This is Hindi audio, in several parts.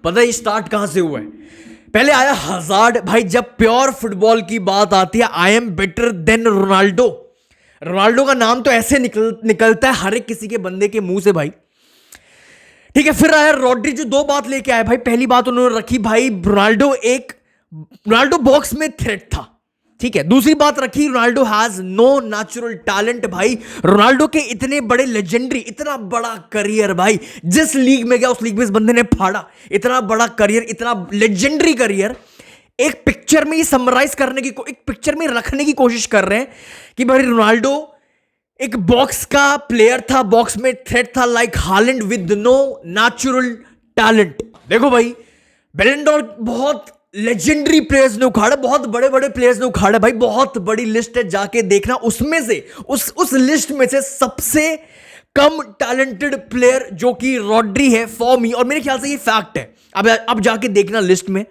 पता है स्टार्ट कहां से हुआ है? पहले आया हजार्ड। भाई जब प्योर फुटबॉल की बात आती है, I am better than Ronaldo. Ronaldo का नाम तो ऐसे निकलता है हर एक किसी के बंदे के मुंह से भाई। ठीक है, फिर आया रॉड्री जो दो बात लेके आए भाई। पहली बात उन्होंने रखी भाई, रोनाल्डो बॉक्स में थ्रेट था। ठीक है, दूसरी बात रखी, Ronaldo has no natural talent. भाई रोनाल्डो के इतने बड़े लेजेंडरी, इतना बड़ा करियर भाई, जिस लीग में गया उस लीग में इस बंदे ने फाड़ा। इतना बड़ा करियर, इतना लेजेंडरी करियर, एक पिक्चर में ये समराइज करने की, एक पिक्चर में रखने की कोशिश कर रहे हैं कि भाई रोनाल्डो एक बॉक्स का प्लेयर था, बॉक्स में थ्रेट था, like Haaland with no natural talent. देखो भाई, बैलन डॉर बहुत लेजेंडरी प्लेयर्स ने उखाड़ा, बहुत बड़े बड़े प्लेयर्स ने उखाड़ा भाई। बहुत बड़ी लिस्ट है, जाके देखना। उसमें से उस लिस्ट में से सबसे कम टैलेंटेड प्लेयर जो कि रॉड्री है फॉर मी, और मेरे ख्याल से ये फैक्ट है। अब जाके देखना लिस्ट में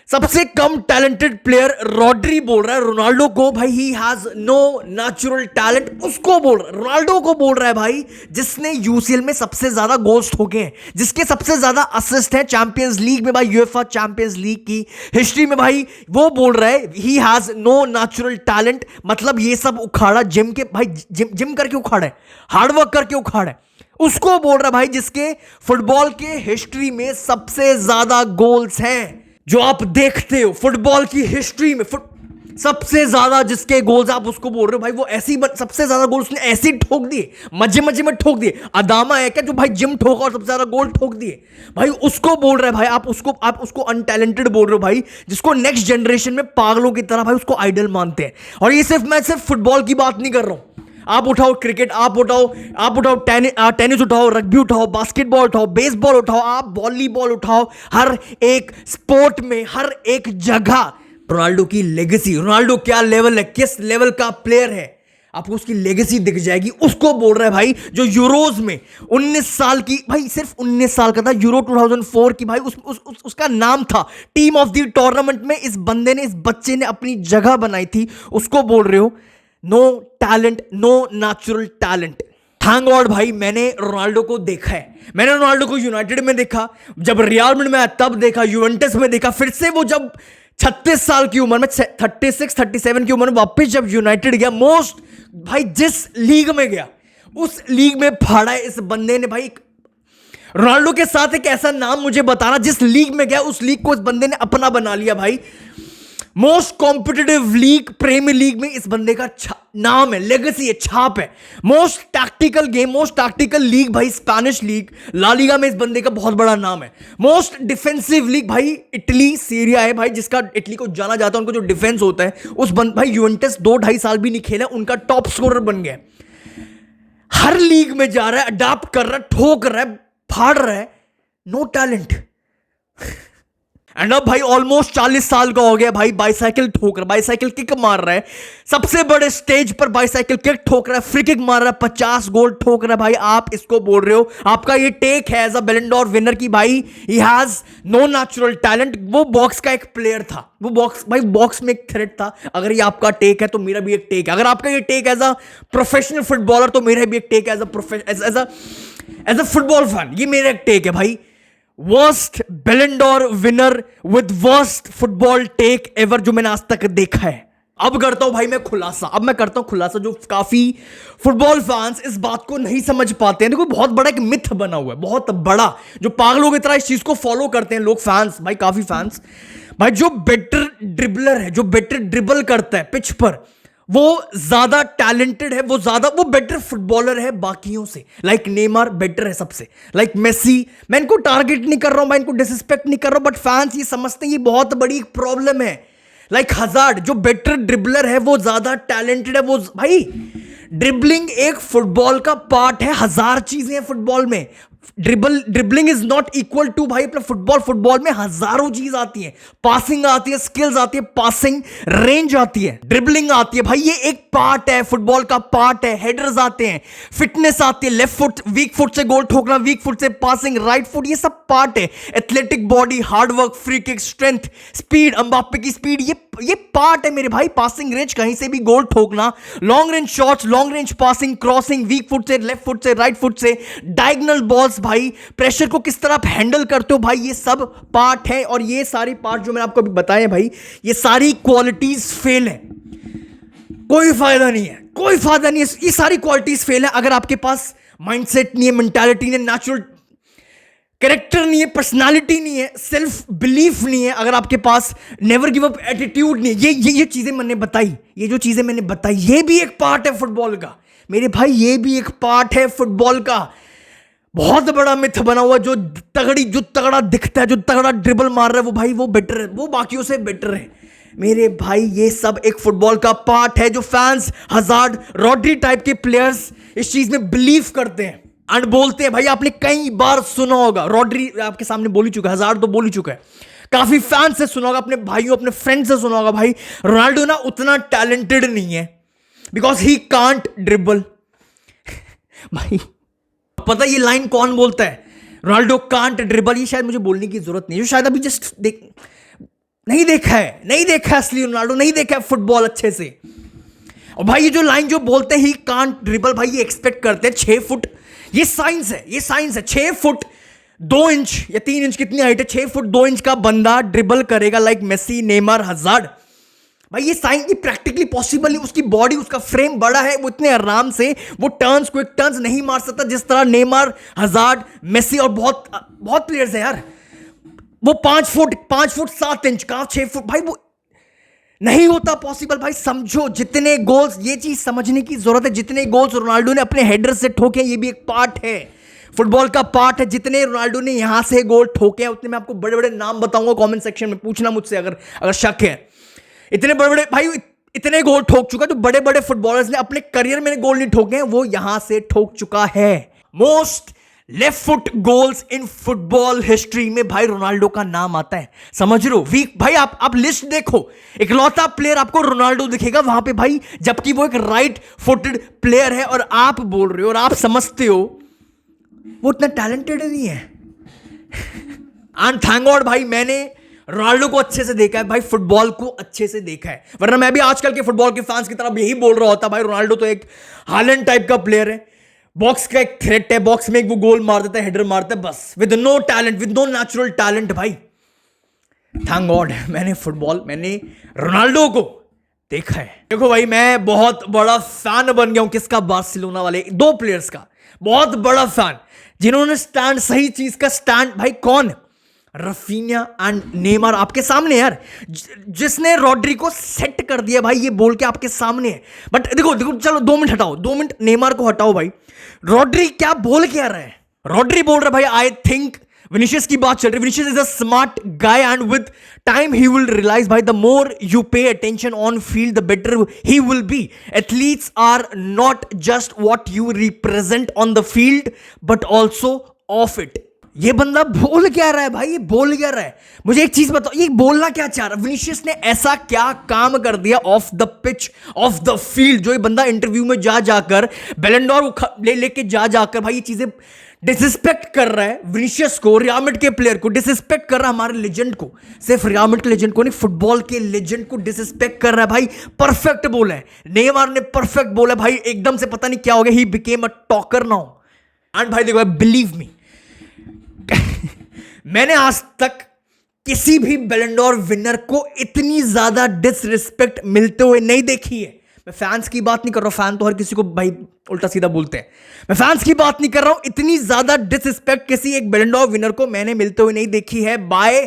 सबसे कम टैलेंटेड प्लेयर रॉड्री बोल रहा है रोनाल्डो को भाई, he has no natural talent. उसको बोल रहा है, रोनाल्डो को बोल रहा है भाई, जिसने यूसीएल में सबसे ज्यादा गोल्स ठोके हैं, जिसके सबसे ज्यादा असिस्ट हैं चैंपियंस लीग में भाई, यूएफए चैंपियंस लीग की हिस्ट्री में भाई। वो बोल रहा है he has no natural talent. मतलब ये सब उखाड़ा जिम के भाई, जिम करके उखाड़ा है, हार्डवर्क करके उखाड़ा है। उसको बोल रहा है भाई जिसके फुटबॉल के हिस्ट्री में सबसे ज्यादा गोल्स हैं, जो आप देखते हो फुटबॉल की हिस्ट्री में सबसे ज्यादा जिसके गोल्स, आप उसको बोल रहे हो भाई वो ऐसी सबसे ज्यादा गोल उसने ऐसे ठोक दिए, मजे मजे में ठोक दिए। अदामा है क्या जो भाई जिम ठोका और सबसे ज्यादा गोल ठोक दिए भाई? उसको बोल रहे हैं भाई, आप उसको अनटैलेंटेड बोल रहे हो भाई, जिसको नेक्स्ट जनरेशन में पागलों की तरह भाई उसको आइडल मानते हैं। और ये मैं सिर्फ फुटबॉल की बात नहीं कर रहा हूं। आप उठाओ क्रिकेट, आप उठाओ टेनिस उठाओ, रग्बी उठाओ, बास्केटबॉल उठाओ, बेसबॉल उठाओ, आप वॉलीबॉल उठाओ, हर एक स्पोर्ट में, हर एक जगह रोनाल्डो की लेगेसी, रोनाल्डो क्या लेवल है, किस लेवल का प्लेयर है, आपको उसकी लेगेसी दिख जाएगी। उसको बोल रहा है भाई जो यूरोज में 19 साल की, भाई सिर्फ 19 साल का था, यूरो 2004 की भाई, उसका नाम था टीम ऑफ द टूर्नामेंट में। इस बंदे ने, इस बच्चे ने अपनी जगह बनाई थी। उसको बोल रहे हो no talent, no natural talent. Thank God भाई मैंने रोनाल्डो को देखा है। मैंने रोनाल्डो को यूनाइटेड में देखा, जब रियल मैड्रिड में आया तब देखा, यूवेंटस में देखा, फिर से वो जब 36 साल की उम्र में, 36-37 की उम्र में वापस जब यूनाइटेड गया, मोस्ट भाई जिस लीग में गया उस लीग में फाड़ा है इस बंदे ने भाई। रोनाल्डो के साथ एक ऐसा नाम मुझे बताना, जिस लीग में गया उस लीग को इस बंदे ने अपना बना लिया भाई। Most competitive league Premier League में इस बंदे का नाम है, लेगेसी है, छाप है। Most tactical game, most tactical league भाई स्पेनिश लीग ला लीगा में इस बंदे का बहुत बड़ा नाम है। मोस्ट डिफेंसिव लीग भाई इटली सीरिया है भाई, जिसका इटली को जाना जाता है, उनको जो डिफेंस होता है उस भाई यूवेंटस 2-2.5 साल भी नहीं खेला, उनका टॉप स्कोरर बन गया। हर लीग में जा रहा है, अडाप्ट कर रहा है, ठोक रहा है, फाड़ रहा है, नो टैलेंट। एंड अब भाई ऑलमोस्ट 40 साल का हो गया भाई, बाइसाइकिल ठोक रहा है, बाइसाइकिल किक मार रहा है, सबसे बड़े स्टेज पर बाइसाइकिल किक ठोक रहा है, फ्री किक मार रहा है, 50 गोल ठोक रहा है भाई। आप इसको बोल रहे हो, आपका ये टेक है एज अ बैलन डॉर विनर की भाई he has no natural talent. वो बॉक्स का एक प्लेयर था, वो बॉक्स में एक थ्रेट था। अगर ये आपका टेक है तो मेरा भी एक टेक है। अगर आपका ये take as a professional footballer तो मेरा भी एक take as a football fan, ये मेरा एक टेक है भाई। Worst Ballon d'Or winner with worst football take ever जो मैंने आज तक देखा है। अब करता हूं भाई मैं करता हूं खुलासा, जो काफी फुटबॉल फैंस इस बात को नहीं समझ पाते हैं। देखो बहुत बड़ा एक मिथ बना हुआ है, बहुत बड़ा, जो पागलों की तरह इस चीज को फॉलो करते हैं लोग, फैंस भाई, काफी फैंस भाई। जो बेटर ड्रिबलर है, जो बेटर ड्रिबल करता है पिच पर, वो ज्यादा टैलेंटेड है, वो बेटर फुटबॉलर है बाकियों से। लाइक नेमार बेटर है सबसे, लाइक मेसी। मैं इनको टारगेट नहीं कर रहा हूं, मैं इनको डिसरिस्पेक्ट नहीं कर रहा हूं, बट फैंस ये समझते हैं ये बहुत बड़ी प्रॉब्लम है। लाइक हजार्ड जो बेटर ड्रिबलर है वो ज्यादा टैलेंटेड है। वो भाई ड्रिबलिंग एक फुटबॉल का पार्ट है, हजार चीजें हैं फुटबॉल में। Dribbling is not equal to भाई अपना फुटबॉल में हजारों चीज आती है, पासिंग आती है, स्किल्स आती है, पासिंग रेंज आती है, ड्रिबलिंग आती है भाई, ये एक पार्ट है, फुटबॉल का पार्ट है। हेडर्स आते हैं, फिटनेस आती है, लेफ्ट फुट, वीक फुट से गोल ठोकना, वीक फुट से पासिंग, राइट फुट, ये सब पार्ट है। Athletic body, hard work, free kick, strength, speed, Mbappe की स्पीड, ये पार्ट है मेरे भाई। पासिंग रेंज, कहीं से भी गोल ठोकना, long range shots, long range passing, crossing, weak foot से, लेफ्ट फुट से, राइट फुट से, डायगोनल बॉल फ्लॉज भाई, प्रेशर को किस तरह आप हैंडल करते हो भाई, ये सब पार्ट है। और ये सारी पार्ट जो मैंने आपको अभी बताए भाई, ये सारी क्वालिटीज फेल है, कोई फायदा नहीं है, कोई फायदा नहीं है। ये सारी क्वालिटीज फेल है अगर आपके पास माइंडसेट नहीं है, मेंटालिटी नहीं है, नेचुरल कैरेक्टर नहीं है, पर्सनालिटी नहीं है, सेल्फ बिलीफ नहीं है, अगर आपके पास नेवर गिव अप एटीट्यूड नहीं है। ये चीजें मैंने बताई, ये जो चीजें मैंने बताई, ये भी एक पार्ट है फुटबॉल का मेरे भाई, ये भी एक पार्ट है फुटबॉल का। बहुत बड़ा मिथ बना हुआ, जो तगड़ा दिखता है, जो तगड़ा ड्रिबल मार रहा है वो भाई वो बेटर है, वो बाकियों से बेटर है मेरे भाई। ये सब एक फुटबॉल का पार्ट है जो फैंस, हजार्ड, रॉड्री टाइप के प्लेयर्स इस चीज में बिलीव करते हैं एंड बोलते हैं। भाई आपने कई बार सुना होगा, रॉड्री आपके सामने बोल ही चुका है, हजार्ड तो बोल ही चुका है, काफी फैन से सुना होगा, अपने भाइयों अपने फ्रेंड से सुना होगा, भाई रोनाल्डो ना उतना टैलेंटेड नहीं है बिकॉज ही कांट ड्रिबल। भाई पता ये लाइन कौन बोलता है, रोनाल्डो कांट ड्रिबल, ये शायद मुझे बोलने की जरूरत नहीं है, जो शायद अभी जस्ट नहीं देखा है असली रोनाल्डो, नहीं देखा है फुटबॉल अच्छे से। और भाई ये जो लाइन जो बोलते हैं ही कांट ड्रिबल, भाई ये एक्सपेक्ट करते हैं 6 फुट, ये साइंस है, ये साइंस है। 6 फुट 2 इंच या 3 इंच कितनी हाइट है, 6 फुट 2 इंच का बंदा ड्रिबल करेगा लाइक मेसी, नेमार, हजार्ड। भाई ये साइंस, ये प्रैक्टिकली पॉसिबल है। उसकी बॉडी, उसका फ्रेम बड़ा है, वो इतने आराम से वो टर्न्स, क्विक टर्न्स नहीं मार सकता जिस तरह नेमार, हजार्ड, मेसी और बहुत प्लेयर्स है यार। वो 5 फुट 7 इंच का 6 फुट, भाई वो नहीं होता पॉसिबल। भाई समझो, जितने गोल्स, ये चीज समझने की जरूरत है, जितने गोल्स रोनाल्डो ने अपने हेडर से ठोके, ये भी एक पार्ट है, फुटबॉल का पार्ट है। जितने रोनाल्डो ने यहां से गोल ठोके हैं, उतने मैं आपको बड़े बड़े नाम बताऊंगा, कमेंट सेक्शन में पूछना मुझसे अगर शक है। इतने बड़े बड़े भाई, इतने गोल ठोक चुका, जो बड़े बड़े फुटबॉलर्स ने अपने करियर में गोल नहीं ठोके हैं, वो यहां से ठोक चुका है। Most left foot goals in football history में भाई रोनाल्डो का नाम आता है, समझ रहे हो। वीक भाई, आप लिस्ट देखो, इकलौता प्लेयर आपको रोनाल्डो दिखेगा वहां पे भाई, जबकि वो एक राइट फुटेड प्लेयर है, और आप बोल रहे हो और आप समझते हो वो इतना टैलेंटेड नहीं है। एंड थैंक गॉड भाई, मैंने रोनाल्डो को अच्छे से देखा है भाई, फुटबॉल को अच्छे से देखा है, वरना मैं भी आजकल के फुटबॉल के फैंस की तरफ यही बोल रहा होता भाई रोनाल्डो तो एक हालैंड टाइप का प्लेयर है, बॉक्स का एक थ्रेट है, बॉक्स में एक वो गोल मार देता है, हेडर मारता है, बस with no talent, with no natural talent. भाई थैंक गॉड मैंने रोनाल्डो को देखा है। देखो भाई, मैं बहुत बड़ा फैन बन गया हूं, किसका, बार्सिलोना वाले 2 प्लेयर्स का बहुत बड़ा फैन, जिन्होंने स्टैंड, सही चीज का स्टैंड, भाई कौन, रफीनिया एंड नेमार आपके सामने यार, जिसने रॉड्री को सेट कर दिया भाई, ये बोल के आपके सामने है। बट देखो चलो 2 मिनट हटाओ, 2 मिनट नेमार को हटाओ भाई, रॉड्री क्या बोल क्या रहा है, रॉड्री बोल रहा है भाई आई थिंक, विनिशियस की बात चल रही है, Vinicius is a smart guy and with time he will realise भाई the more you pay attention on field the better he will be. Athletes are not just what you represent on the field but also of it. ये बंदा बोल क्या रहा है भाई, ये बोल क्या रहा है, मुझे एक चीज बताओ, ये बोलना क्या चाह रहा है, विनिशियस ने ऐसा क्या काम कर दिया of the pitch, of the field, जो ये बंदा इंटरव्यू में जाकर बैलन डोर लेके जाकर भाई ये चीजें डिसरिस्पेक्ट कर रहा है, विनिशियस को, रियल मैड्रिड के प्लेयर को डिसरिस्पेक्ट कर रहा है, हमारे लेजेंड को, सिर्फ रियल मैड्रिड के लेजेंड को नहीं, फुटबॉल के लेजेंड को डिसरिस्पेक्ट कर रहा है भाई। परफेक्ट बोला है नेमार ने, परफेक्ट बोला भाई, एकदम से पता नहीं क्या हो गया, he became a talker now. And भाई देखो, बिलीव मी, मैंने आज तक किसी भी बैलन डोर विनर को इतनी ज्यादा डिसरिस्पेक्ट मिलते हुए नहीं देखी है। मैं फैंस की बात नहीं कर रहा हूं, फैन तो हर किसी को भाई उल्टा सीधा बोलते हैं, मैं फैंस की बात नहीं कर रहा हूं, इतनी ज्यादा डिसरिस्पेक्ट किसी एक बैलन डोर विनर को मैंने मिलते हुए नहीं देखी है by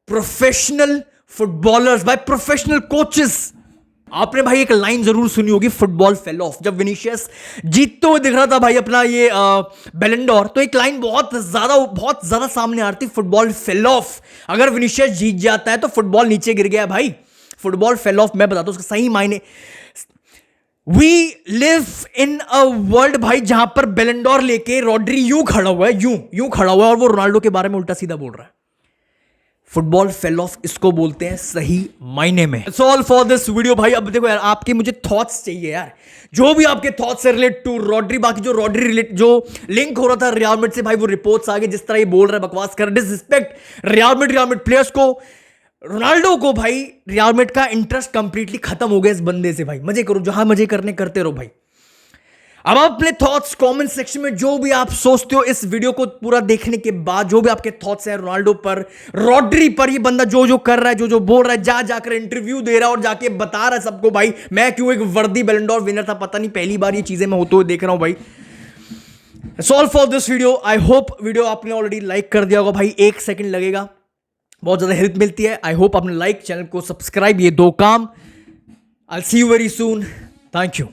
professional footballers, by professional coaches. आपने भाई एक लाइन जरूर सुनी होगी, फुटबॉल फेल ऑफ, जब विनिशियस जीतते हुए दिख रहा था भाई अपना ये बैलन डोर, तो एक लाइन बहुत ज्यादा सामने आ रही थी, फुटबॉल फेल ऑफ। अगर विनिशियस जीत जाता है तो फुटबॉल नीचे गिर गया भाई, फुटबॉल फेल ऑफ। मैं बताता हूं उसका सही मायने, we live in a world भाई जहां पर बैलन डोर लेके रॉड्री यूं खड़ा हुआ है, यूं खड़ा हुआ है, और वो रोनाल्डो के बारे में उल्टा सीधा बोल रहा है। फुटबॉल फेल ऑफ इसको बोलते हैं सही मायने में। It's all for this video भाई। अब देखो यार, आपके मुझे थॉट्स चाहिए यार, जो भी आपके थॉट्स से रिलेट टू रॉड्री, बाकी जो रॉड्री रिलेट जो लिंक हो रहा था रियल मैड्रिड से भाई, वो रिपोर्ट्स आ गए, जिस तरह ये बोल रहा है, बकवास कर, डिसरिस्पेक्ट रियल मैड्रिड प्लेयर्स को, रोनाल्डो को भाई, रियल मैड्रिड का इंटरेस्ट कंप्लीटली खत्म हो गया इस बंदे से भाई। मजे करो, जहां मजे करने करते रहो भाई। अब आप अपने थॉट्स कमेंट सेक्शन में जो भी आप सोचते हो इस वीडियो को पूरा देखने के बाद, जो भी आपके थॉट्स हैं रोनाल्डो पर, रॉड्री पर, ये बंदा जो जो कर रहा है, जो जो बोल रहा है, जाकर इंटरव्यू दे रहा है और जाके बता रहा है सबको भाई मैं क्यों एक वर्दी बैलन डॉर विनर था, पता नहीं पहली बार ये चीजें मैं होते हुए देख रहा हूं भाई। Solve for this video. I hope video आपने ऑलरेडी लाइक कर दिया होगा भाई, 1 सेकंड लगेगा, बहुत ज्यादा हेल्प मिलती है। आई होप आपने लाइक, चैनल को सब्सक्राइब, ये 2 काम। I see you very soon. Thank you.